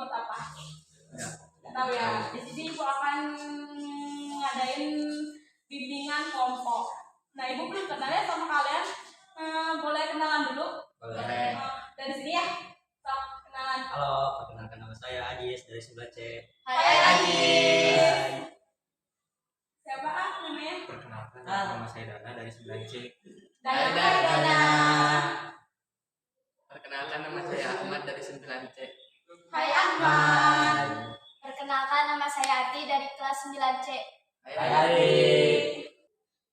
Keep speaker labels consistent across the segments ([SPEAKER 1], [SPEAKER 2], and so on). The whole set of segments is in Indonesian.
[SPEAKER 1] buat apa?
[SPEAKER 2] Ya.
[SPEAKER 1] Nggak tahu ya. Di sini ibu akan ngadain bimbingan kelompok. Nah, ibu belum kenal ya sama kalian. Boleh kenalan dulu?
[SPEAKER 2] Boleh.
[SPEAKER 1] Dari sini ya. Sok kenalan.
[SPEAKER 2] Halo, perkenalkan nama saya Adis dari 9C.
[SPEAKER 1] Hai Adis.
[SPEAKER 2] Hai.
[SPEAKER 1] Siapa namanya?
[SPEAKER 2] Perkenalkan nama saya Dana dari 9C.
[SPEAKER 1] Dana.
[SPEAKER 3] Perkenalkan nama saya Ahmad dari 9C.
[SPEAKER 1] Hai Ahmad.
[SPEAKER 4] Perkenalkan nama saya Ati dari kelas 9C.
[SPEAKER 2] Hai Adik.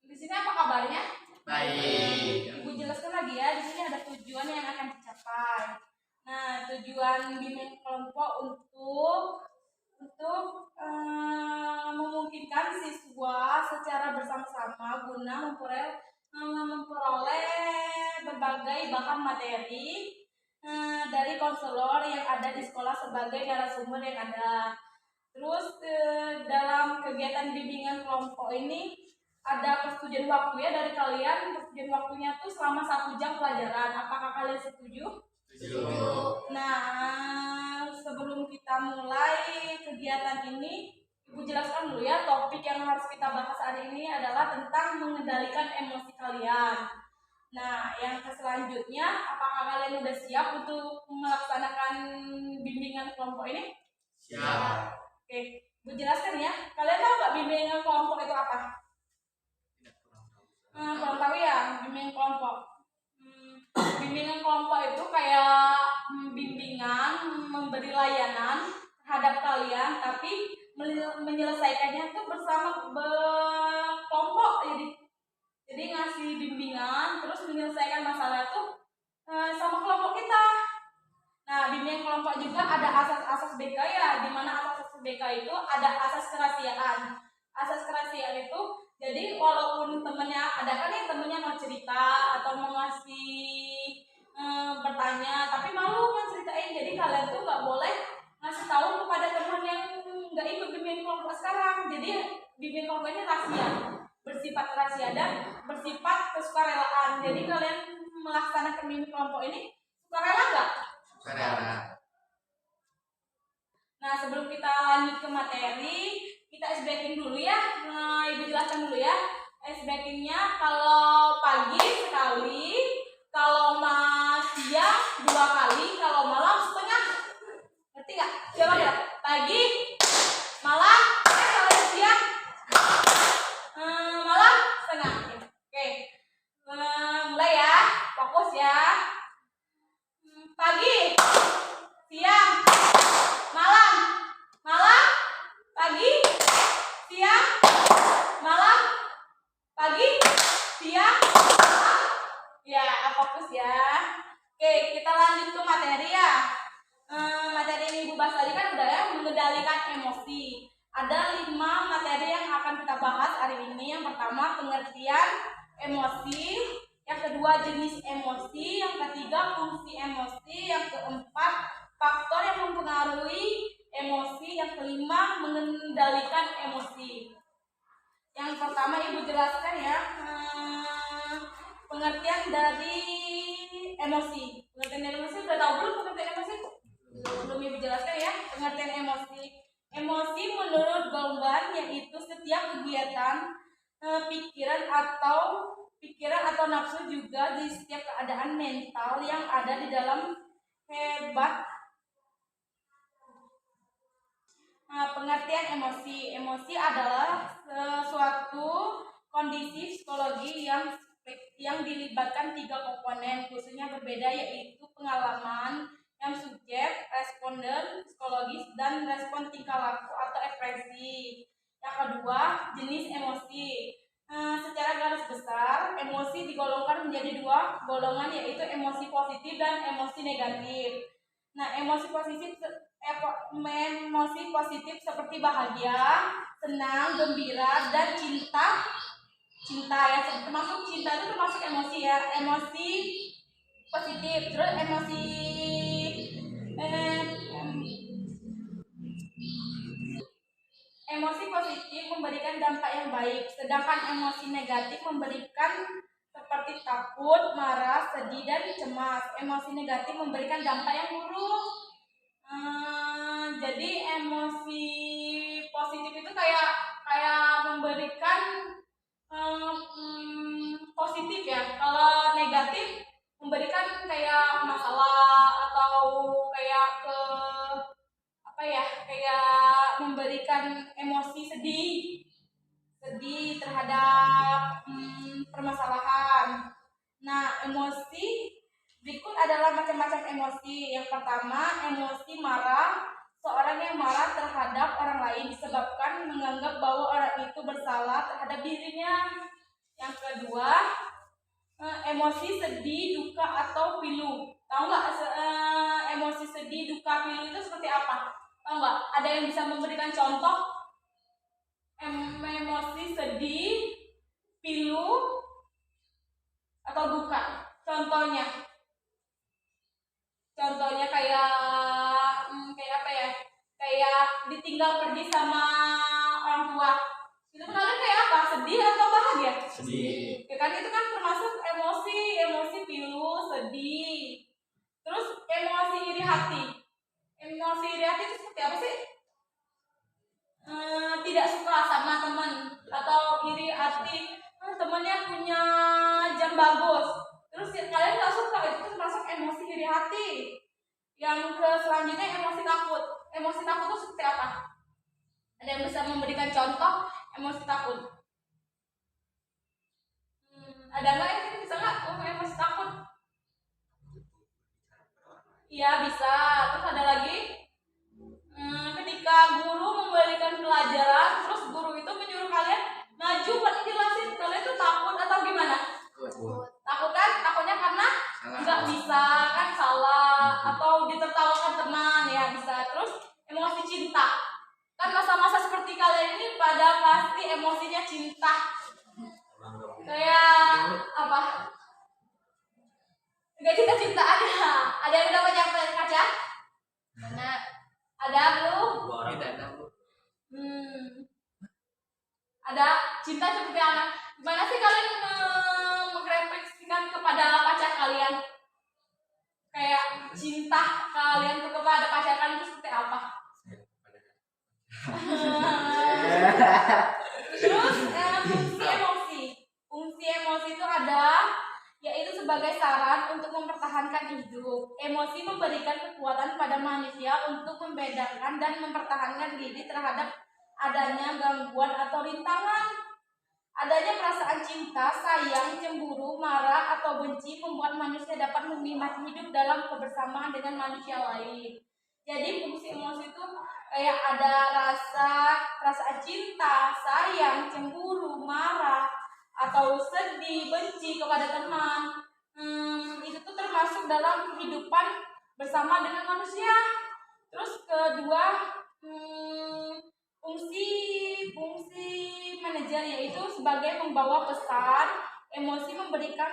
[SPEAKER 1] Di sini apa kabarnya?
[SPEAKER 3] Baik.
[SPEAKER 1] Ibu jelaskan lagi ya. Di sini ada tujuan yang akan dicapai. Nah, tujuan bimbingan kelompok untuk memungkinkan siswa secara bersama-sama guna memperoleh berbagai bahan materi dari konselor yang ada di sekolah sebagai narasumber yang ada. Terus dalam kegiatan bimbingan kelompok ini ada persetujuan waktu ya dari kalian. Persetujuan waktunya tuh selama 1 jam pelajaran. Apakah kalian setuju? Nah, sebelum kita mulai kegiatan ini, Ibu jelaskan dulu ya, topik yang harus kita bahas hari ini adalah tentang mengendalikan emosi kalian. Nah, yang selanjutnya, apakah kalian sudah siap untuk melaksanakan bimbingan kelompok ini?
[SPEAKER 3] Siap.
[SPEAKER 1] Oke, Ibu jelaskan ya. Kalian tahu nggak bimbingan kelompok itu apa? Kurang tahu ya, bimbingan kelompok. Bimbingan kelompok itu kayak bimbingan memberi layanan terhadap kalian, tapi menyelesaikannya tuh bersama berkelompok. Jadi ngasih bimbingan terus menyelesaikan masalah tuh sama kelompok kita. Nah, bimbingan kelompok juga ada asas-asas BK ya, di mana asas-asas BK itu ada asas kerahasiaan. Asas kerahasiaan itu jadi walaupun temennya ada kan yang temennya mau cerita atau mau ngasih bertanya tapi malu ngeceritain, jadi kalian tuh nggak boleh ngasih tahu kepada teman yang nggak ikut bimbingan kelompok sekarang. Jadi bimbingan kelompok ini rahasia, bersifat rahasia dan bersifat kesukarelaan. Jadi kalian melaksanakan bimbingan kelompok ini sukarela nggak?
[SPEAKER 3] Sukarela.
[SPEAKER 1] Nah, sebelum kita lanjut ke materi, kita ice breaking dulu ya. Nah, Ibu jelaskan dulu ya. Ice breakingnya kalau pagi sekali, kalau siang 2 kali, kalau malam setengah. Ngerti nggak? Coba ya. Pagi, malam, kalau siang, malam setengah. Oke. Mulai ya. Fokus ya. Pagi, siang, malam, pagi, siang, malam, pagi, siang, malam. Ya, fokus ya. Oke, kita lanjut ke materi ya. Materi ini Ibu bahas tadi kan udah ya, mengendalikan emosi. Ada 5 materi yang akan kita bahas hari ini. Yang pertama, pengertian emosi. Yang kedua, jenis emosi. Yang ketiga, fungsi emosi. Yang keempat, faktor yang mempengaruhi emosi. Yang kelima, mengendalikan emosi. Yang pertama Ibu jelaskan ya, pengertian dari emosi. Pengertian dari emosi udah tahu belum pengertian emosi? Belum Ibu jelaskan ya, pengertian emosi. Emosi menurut Goldman yaitu setiap kegiatan, pikiran atau nafsu juga di setiap keadaan mental yang ada di dalam hebat. Pengertian emosi. Emosi adalah suatu kondisi psikologi yang dilibatkan 3 komponen khususnya berbeda, yaitu pengalaman yang subjek, responden psikologis, dan respon tingkah laku atau ekspresi. Yang kedua, jenis emosi. Secara garis besar, emosi digolongkan menjadi 2 golongan, yaitu emosi positif dan emosi negatif. Nah, emosi positif seperti bahagia, senang, gembira, dan cinta ya, termasuk cinta itu termasuk emosi ya, emosi positif. Terus emosi positif memberikan dampak yang baik, sedangkan emosi negatif memberikan seperti takut, marah, sedih, dan cemas. Emosi negatif memberikan dampak yang buruk. Jadi emosi positif itu kayak kayak memberikan positif ya. Kalau negatif memberikan kayak masalah atau kayak ke apa ya, kayak memberikan emosi sedih terhadap permasalahan. Nah, emosi berikut adalah macam-macam emosi. Yang pertama, emosi marah. Seorang yang marah terhadap orang lain disebabkan menganggap bahwa orang itu bersalah terhadap dirinya. Yang kedua, emosi sedih, duka atau pilu. Tahu nggak emosi sedih, duka, pilu itu seperti apa? Tahu nggak? Ada yang bisa memberikan contoh emosi sedih, pilu, atau duka? Contohnya kayak kayak apa ya? Kayak ditinggal pergi sama orang tua. Itu kalian kayak apa? Sedih atau bahagia?
[SPEAKER 2] Sedih.
[SPEAKER 1] Ya kan itu kan termasuk emosi pilu, sedih. Terus emosi iri hati. Emosi iri hati itu seperti apa sih? Tidak suka sama teman atau iri hati, temannya punya jam bagus. Terus kalian nggak suka, itu termasuk emosi iri hati. Yang ke selanjutnya emosi takut. Emosi takut itu seperti apa? Ada yang bisa memberikan contoh emosi takut? Ada nggak yang bisa nggak emosi takut? Iya bisa. Terus ada lagi ketika guru memberikan pelajaran, terus guru itu menyuruh kalian maju buat jelasin, kalian tuh takut atau gimana? Takut kan? Takutnya karena nggak bisa kan, salah atau ditertawakan teman ya bisa. Terus emosi cinta kan, masa-masa seperti kalian ini pada pasti emosinya cinta. Kayak apa? Kayak cinta ada yang udah banyak kaca? Mana? Ada belum?
[SPEAKER 3] Tidak ada, Bu.
[SPEAKER 1] Ada cinta seperti apa? Gimana sih kalian merefleksikan kepada pacar kalian? Kayak cinta kalian tuh kepada pacar kalian itu seperti apa? Terus fungsi emosi itu ada, yaitu sebagai saran untuk mempertahankan hidup. Emosi memberikan kekuatan pada manusia untuk membedakan dan mempertahankan diri terhadap adanya gangguan atau rintangan. Adanya perasaan cinta, sayang, cemburu, marah, atau benci membuat manusia dapat menikmati hidup dalam kebersamaan dengan manusia lain. Jadi fungsi emosi itu kayak ada perasaan cinta, sayang, cemburu, marah, atau sedih, benci kepada teman. Itu tuh termasuk dalam kehidupan bersama dengan manusia. Terus kedua, fungsi manajer yaitu sebagai membawa pesan. Emosi memberikan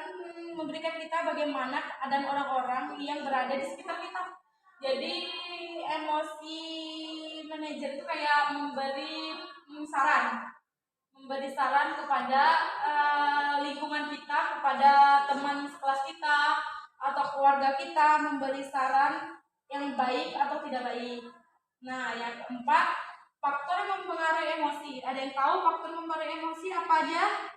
[SPEAKER 1] kita bagaimana keadaan orang-orang yang berada di sekitar kita. Jadi emosi manajer itu kayak memberi saran kepada lingkungan kita, kepada teman sekelas kita atau keluarga kita, memberi saran yang baik atau tidak baik. Nah, yang keempat, faktor yang mempengaruhi emosi. Ada yang tahu faktor mempengaruhi emosi apa aja?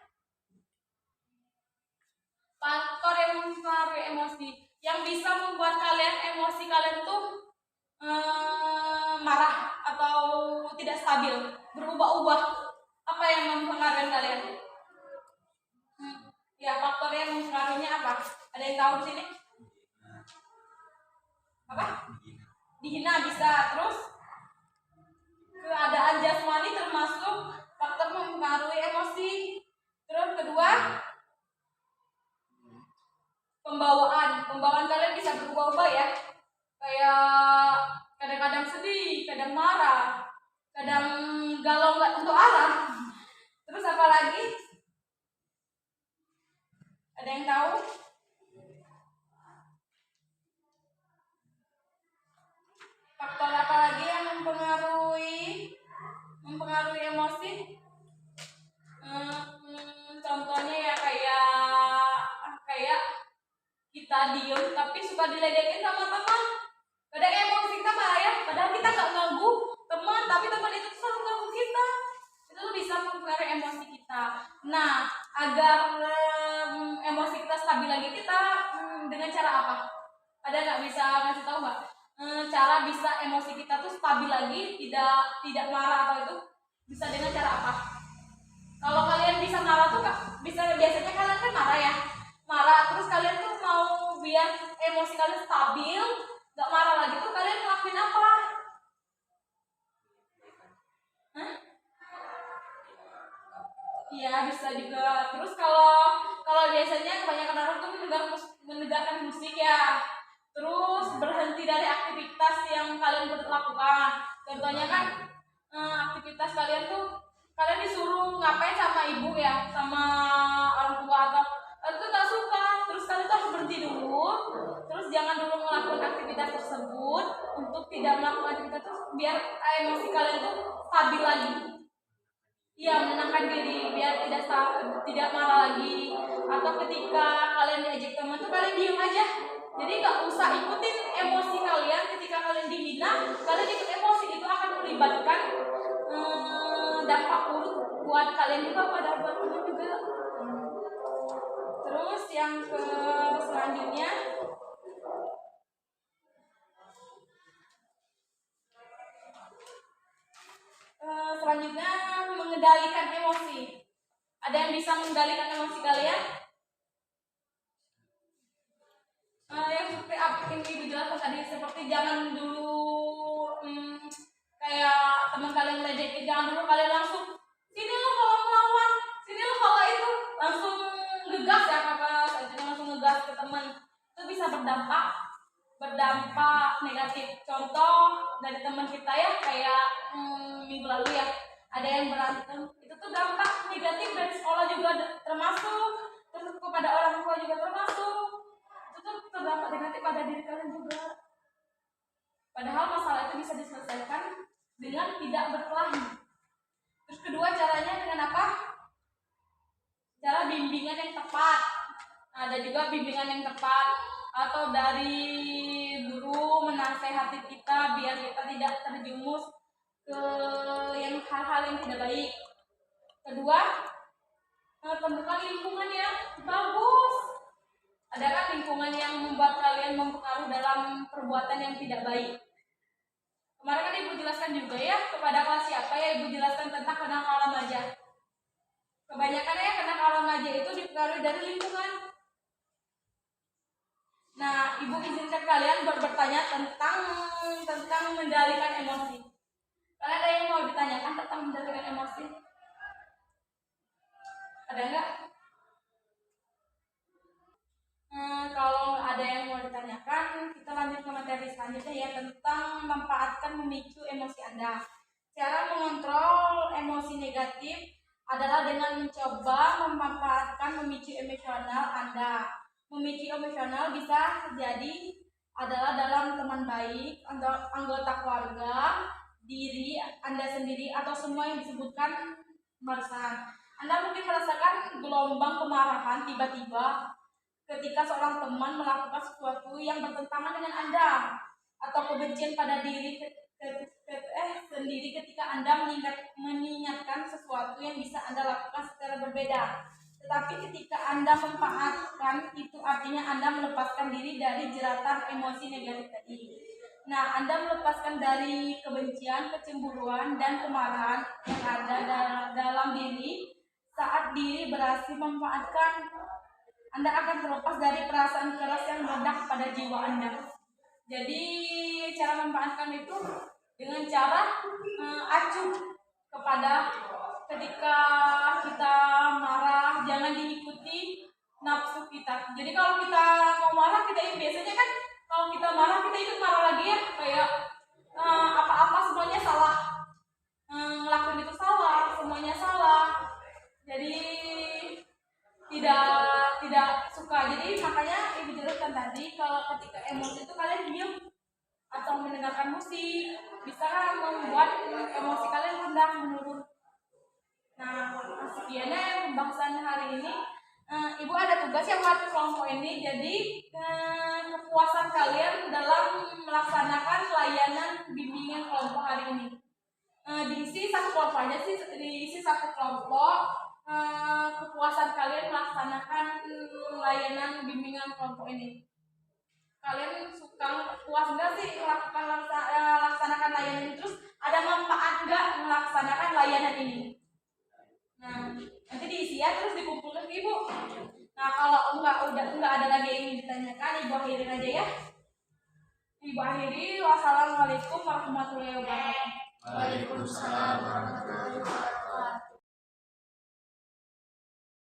[SPEAKER 1] Faktor yang mempengaruhi emosi yang bisa membuat emosi kalian tuh marah atau tidak stabil, berubah-ubah. Apa yang mempengaruhi kalian? Ya, faktor yang mempengaruhinya apa? Ada yang tahu di sini? Apa? Dihina bisa. Terus keadaan jasmani termasuk faktor mempengaruhi emosi. Terus kedua, pembawaan kalian bisa berubah-ubah ya. Kayak kadang-kadang sedih, kadang marah, kadang galau nggak tentu arah. Terus apa lagi? Ada yang tahu? Faktor apa lagi yang mempengaruhi emosi? Contohnya ya kayak kita diem tapi suka diledekin sama teman. Kadang emosi kita marah ya, padahal kita nggak ganggu teman, tapi teman itu selalu ganggu kita, itu tuh bisa mempengaruhi emosi kita. Nah, agar emosi kita stabil lagi, kita dengan cara apa? Ada nggak bisa ngasih tahu nggak? Cara bisa emosi kita tuh stabil lagi, tidak marah atau itu bisa dengan cara apa? Kalau kalian bisa marah tuh biasanya kalian kan marah ya, terus kalian tuh mau biar emosi kalian stabil, nggak marah lagi tuh kalian ngelakuin apa? Iya, bisa juga. Terus kalau biasanya kebanyakan orang tuh mendengarkan musik ya. Terus berhenti dari aktivitas yang kalian lakukan. Contohnya kan aktivitas kalian tuh kalian disuruh ngapain sama ibu ya, sama orang tua atau itu nggak suka. Terus kalian tuh harus berhenti dulu. Terus jangan dulu melakukan aktivitas tersebut untuk tidak melakukan aktivitas itu biar emosi kalian tuh stabil lagi. Iya, menenangkan diri biar tidak marah lagi. Atau ketika kalian diajak teman tuh kalian diem aja. Jadi nggak usah ikutin emosi kalian. Ketika kalian dihina, kalian ikut emosi, itu akan melibatkan dampak buruk buat kalian juga, pada buat teman juga. Terus yang selanjutnya, mengendalikan emosi. Ada yang bisa mengendalikan emosi kalian? Yang seperti apa yang ibu jelaskan tadi, seperti jangan dulu kayak teman kalian ngeledekin, jangan dulu kalian langsung sini lo kalau melawan, sini lo kalau itu langsung ngegas ya, langsung ngegas ke teman, itu bisa berdampak negatif. Contoh dari teman kita ya, kayak minggu lalu ya, ada yang berantem, itu tuh dampak negatif dari sekolah juga termasuk, terus kepada orang tua juga termasuk, itu tuh terdampak negatif pada diri kalian juga. Padahal masalah itu bisa diselesaikan dengan tidak berkelahi. Terus kedua, caranya dengan apa? Cara bimbingan yang tepat. Ada juga bimbingan yang tepat, atau dari guru menasehati kita biar kita tidak terjumus ke hal-hal yang tidak baik. Kedua, tentukan lingkungan yang bagus. Adakah lingkungan yang membuat kalian mempengaruhi dalam perbuatan yang tidak baik? Kemarin kan ibu jelaskan juga ya, kepada kelas siapa ya ibu jelaskan tentang kenakalan remaja. Kebanyakan ya kenakalan remaja itu dipengaruhi dari lingkungan. Nah, ibu izinkan kalian bertanya tentang mengendalikan emosi. Kalian ada yang mau ditanyakan tentang mengendalikan emosi? Ada nggak? Kalau ada yang mau ditanyakan, kita lanjut ke materi selanjutnya ya, tentang memanfaatkan memicu emosi Anda. Cara mengontrol emosi negatif adalah dengan mencoba memanfaatkan memicu emosional Anda. Memicu emosional bisa terjadi adalah dalam teman baik, anggota keluarga, diri Anda sendiri, atau semua yang disebutkan barusan. Anda mungkin merasakan gelombang kemarahan tiba-tiba ketika seorang teman melakukan sesuatu yang bertentangan dengan Anda, atau kebencian pada diri sendiri ketika Anda mengingatkan sesuatu yang bisa Anda lakukan secara berbeda. Tetapi ketika Anda memanfaatkan, itu artinya Anda melepaskan diri dari jeratan emosi negatif tadi. Nah, Anda melepaskan dari kebencian, kecemburuan, dan kemarahan yang ada dalam diri. Saat diri berhasil memanfaatkan, Anda akan terlepas dari perasaan keras yang meledak pada jiwa Anda. Jadi cara memanfaatkan itu dengan cara acuh kepada ketika kita marah, jangan diikuti nafsu kita. Jadi kalau kita mau marah, kita biasanya kan kalau kita marah kita ikut marah lagi ya, kayak apa-apa semuanya salah, ngelakuin itu salah, semuanya salah. Jadi tidak suka. Jadi makanya ibu jelaskan tadi, kalau ketika emosi itu kalian diam atau mendengarkan musik, bisa membuat emosi kalian rendah, menurun. Nah, sekiannya pembahasan hari ini. Ibu ada tugas yang buat kelompok ini. Jadi kepuasan kalian dalam melaksanakan layanan bimbingan sekelompok aja sih, diisi satu kelompok. Kepuasan kalian melaksanakan layanan bimbingan kelompok ini. Kalian suka puas nggak sih laksanakan layanan ini? Terus ada manfaat nggak melaksanakan layanan ini? Nah, nanti diisi ya, terus dikumpulkan ke ibu. Nah, kalau udah enggak ada lagi yang ingin ditanyakan, ibu akhirin aja ya. Ibu akhiri. Wassalamualaikum warahmatullahi wabarakatuh.
[SPEAKER 3] Waalaikumsalam warahmatullahi wabarakatuh.